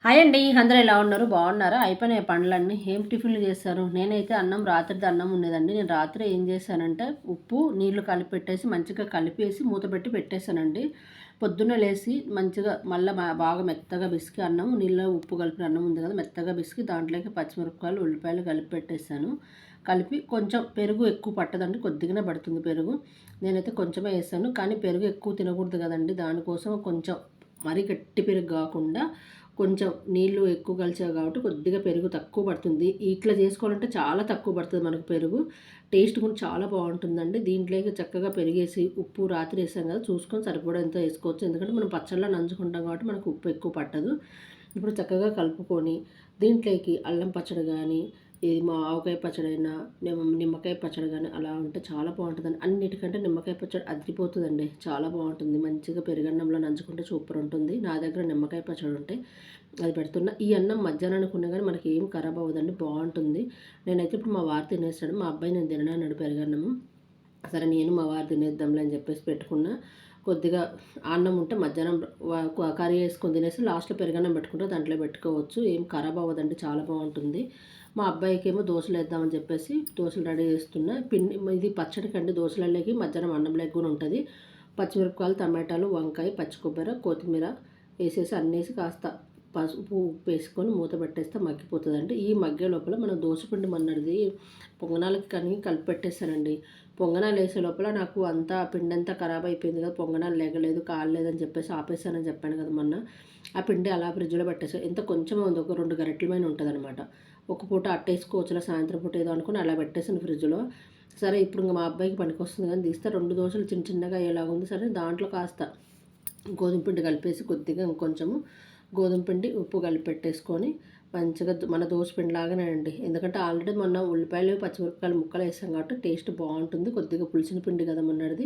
Hi అండి. అందరూ ఎలా ఉన్నారు? బాగున్నారా? అయిపోయినాయి పనులన్నీ. ఏం టిఫిన్‌లు చేశారు? నేనైతే రాత్రిది అన్నం ఉండేదండి. నేను రాత్రి ఏం చేశానంటే ఉప్పు, నీళ్లు కలిపి పెట్టేసి మంచిగా కలిపేసి మూత పెట్టి పెట్టేశానండి. పొద్దున్నే లేసి మంచిగా మళ్ళా బాగా మెత్తగా పిసికి అన్నం నీళ్ళలో ఉప్పు కలిపిన అన్నం ఉంది కదా! మెత్తగా పిసికి దాంట్లోకి పచ్చిమిరపకాయలు, ఉల్లిపాయలు కలిపి పెట్టేశాను. కలిపి కొంచెం పెరుగు ఎక్కువ పట్టదండి. కొద్దిగానే పడుతుంది పెరుగు. నేనైతే కొంచెమే ఏసాను. కానీ పెరుగు ఎక్కువ తినకూడదు కదండీ! దానికోసం కొంచెం మరీ గట్టి పెరుగు కాకుండా కొంచెం నీళ్ళు ఎక్కువ కలిసావు కాబట్టి కొద్దిగా పెరుగు తక్కువ పడుతుంది. ఇట్లా చేసుకోవాలంటే చాలా తక్కువ పడుతుంది మనకు పెరుగు. టేస్ట్ కూడా చాలా బాగుంటుందండి. దీంట్లోకి చక్కగా పెరిగేసి ఉప్పు రాత్రి వేసాం కదా, చూసుకొని సరిపడేంత వేసుకోవచ్చు. ఎందుకంటే మనం పచ్చళ్ళలో నంచుకుంటాం కాబట్టి మనకు ఉప్పు ఎక్కువ పట్టదు. ఇప్పుడు చక్కగా కలుపుకొని దీంట్లోకి అల్లం పచ్చడి కానీ, ఇది మా ఆవకాయ పచ్చడైనా, నిమ్మకాయ పచ్చడి కానీ అలా ఉంటే చాలా బాగుంటుందండి. అన్నిటికంటే నిమ్మకాయ పచ్చడి అదిరిపోతుందండి. చాలా బాగుంటుంది. మంచిగా పెరుగన్నంలో నంచుకుంటే సూపర్ ఉంటుంది. నా దగ్గర నిమ్మకాయ పచ్చడి ఉంటే అది పెడుతున్నా. ఈ అన్నం మధ్యాహ్నానికి ఉన్నా కానీ మనకి ఏం ఖరాబ్ అవ్వదండి, బాగుంటుంది. నేనైతే ఇప్పుడు మా వారు తినేస్తాడు. మా అబ్బాయి నేను తిననన్నాడు పెరుగన్నము. సరే నేను మా వారు తినేద్దాంలే అని చెప్పేసి పెట్టుకున్నా. కొద్దిగా అన్నం ఉంటే మధ్యాహ్నం కర్రీ వేసుకొని తినేసి లాస్ట్‌లో పెరుగన్నం పెట్టుకుంటే దాంట్లో పెట్టుకోవచ్చు. ఏం ఖరాబ్ అవ్వదండి, చాలా బాగుంటుంది. మా అబ్బాయికేమో దోసలు వేద్దామని చెప్పేసి దోసలు రెడీ చేస్తున్నా. పిండి ఇది పచ్చడికండి, దోసలలోకి మధ్యాహ్నం అన్నంలోకి కూడా ఉంటుంది. పచ్చిమిరపకాయలు, టమాటాలు, వంకాయ, పచ్చి కొబ్బరి, కొత్తిమీర వేసేసి అన్నేసి కాస్త పసుపు, ఉప్పు వేసుకొని మూత పెట్టేస్తే మగ్గిపోతుందండి. ఈ మగ్గే లోపల మనం దోసపిండి మొన్నటిది పొంగనాలకి కానీ కలిపి పెట్టేశానండి. పొంగనాలు వేసే లోపల నాకు అంతా పిండి అంతా ఖరాబ్ అయిపోయింది కదా, పొంగనాలు లేగలేదు కాలేదని చెప్పేసి ఆపేసానని చెప్పాను కదా మొన్న. ఆ పిండి అలా ఫ్రిడ్జ్లో పెట్టేసాను. ఎంత కొంచెం ఉంది, ఒక 2 గరిటెల పైన ఉంటుంది అనమాట. ఒక పూట అట్టేసుకోవచ్చులా, సాయంత్రం పూట ఏదో అనుకుని అలా పెట్టేసాను ఫ్రిడ్జ్లో. సరే ఇప్పుడు ఇంకా మా అబ్బాయికి పనికొస్తుంది కానీ తీస్తే 2 దోశలు చిన్న చిన్నగా అయ్యేలాగా ఉంది. సరే దాంట్లో కాస్త గోధుమ పిండి కలిపేసి కొద్దిగా ఇంకొంచెము గోధుమ పిండి, ఉప్పు కలిపి పెట్టేసుకొని మంచిగా మన దోస పిండి లాగానే అండి. ఎందుకంటే ఆల్రెడీ మొన్న ఉల్లిపాయలు, పచ్చిమిరపకాయలు ముక్కలు వేసాం కాబట్టి టేస్ట్ బాగుంటుంది. కొద్దిగా పులిసిన పిండి కదా మొన్నటిది.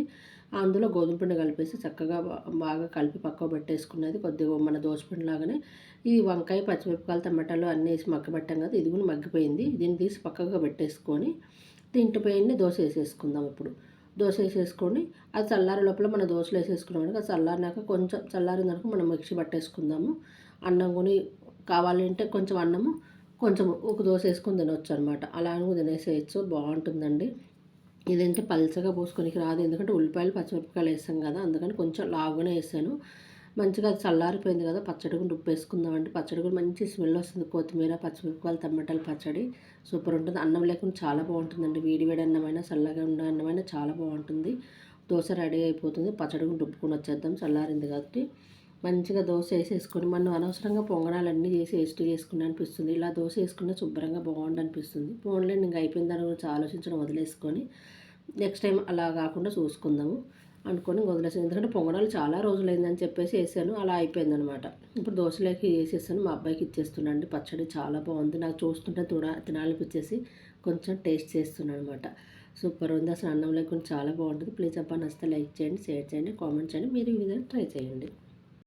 అందులో గోధుమ పిండి కలిపేసి చక్కగా బాగా కలిపి పక్కకు పెట్టేసుకున్నది. కొద్దిగా మన దోస పిండి లాగానే ఈ వంకాయ, పచ్చిమిరపకాయలు, టమాటాలు అన్నీ వేసి మగ్గబెట్టాం కదా, ఇది కూడా మగ్గిపోయింది. దీన్ని తీసి పక్కగా పెట్టేసుకొని దీంట్లో పోయి దోశ వేసేసుకుందాం ఇప్పుడు. దోశ వేసేసుకొని అది చల్లారే లోపల మన దోశలు వేసేసుకున్నాం. అది చల్లారినాక కొంచెం చల్లారిందనుకో మనం మిక్సీ పట్టేసుకుందాము. అన్నం కొని కావాలంటే కొంచెం అన్నము, కొంచెం ఒక దోశ వేసుకొని తినొచ్చు అనమాట. అలా అని తినేసేయచ్చు, బాగుంటుందండి. ఇదంటే పల్చగా పోసుకోనికి రాదు, ఎందుకంటే ఉల్లిపాయలు, పచ్చిమిరపకాయలు వేస్తాం కదా, అందుకని కొంచెం లావుగానే వేసాను. మంచిగా అది చల్లారిపోయింది కదా, పచ్చడి కూడా ఉప్పు వేసుకుందామండి. పచ్చడి కూడా మంచి స్మెల్ వస్తుంది. కొత్తిమీర, పచ్చిమిరపకాయలు, టమాటాలు పచ్చడి సూపర్ ఉంటుంది. అన్నం లేకుండా చాలా బాగుంటుందండి. వేడి వేడి అన్నమైనా చల్లగా ఉన్న అన్నమైనా చాలా బాగుంటుంది. దోశ రెడీ అయిపోతుంది. పచ్చడి కూడా రుబ్బుకొని వచ్చేద్దాం, చల్లారింది కాబట్టి. మంచిగా దోశ వేసేసుకొని మనం అనవసరంగా పొంగనాలన్నీ చేసి వేస్ట్ చేసుకుని అనిపిస్తుంది. ఇలా దోశ వేసుకున్న శుభ్రంగా బాగుండు అనిపిస్తుంది. పోన్లేండి ఇంకా అయిపోయిన దాని గురించి ఆలోచించడం వదిలేసుకొని నెక్స్ట్ టైం అలా కాకుండా చూసుకుందాము అనుకొని వదిలేసాను. ఎందుకంటే పొంగనాలు చాలా రోజులైందని చెప్పేసి వేసాను, అలా అయిపోయిందనమాట. ఇప్పుడు దోశలోకి వేసేసాను, మా అబ్బాయికి ఇచ్చేస్తున్నాను. పచ్చడి చాలా బాగుంది. నాకు చూస్తుంటే తినాలనిపించేసి కొంచెం టేస్ట్ చేస్తున్నాను అనమాట. సూపర్ ఉంది అసలు. అన్నం లేకుండా చాలా బాగుంటుంది. ప్లీజ్ అబ్బా నచ్చితే లైక్ చేయండి, షేర్ చేయండి, కామెంట్ చేయండి. మీరు ఈ విధంగా ట్రై చేయండి.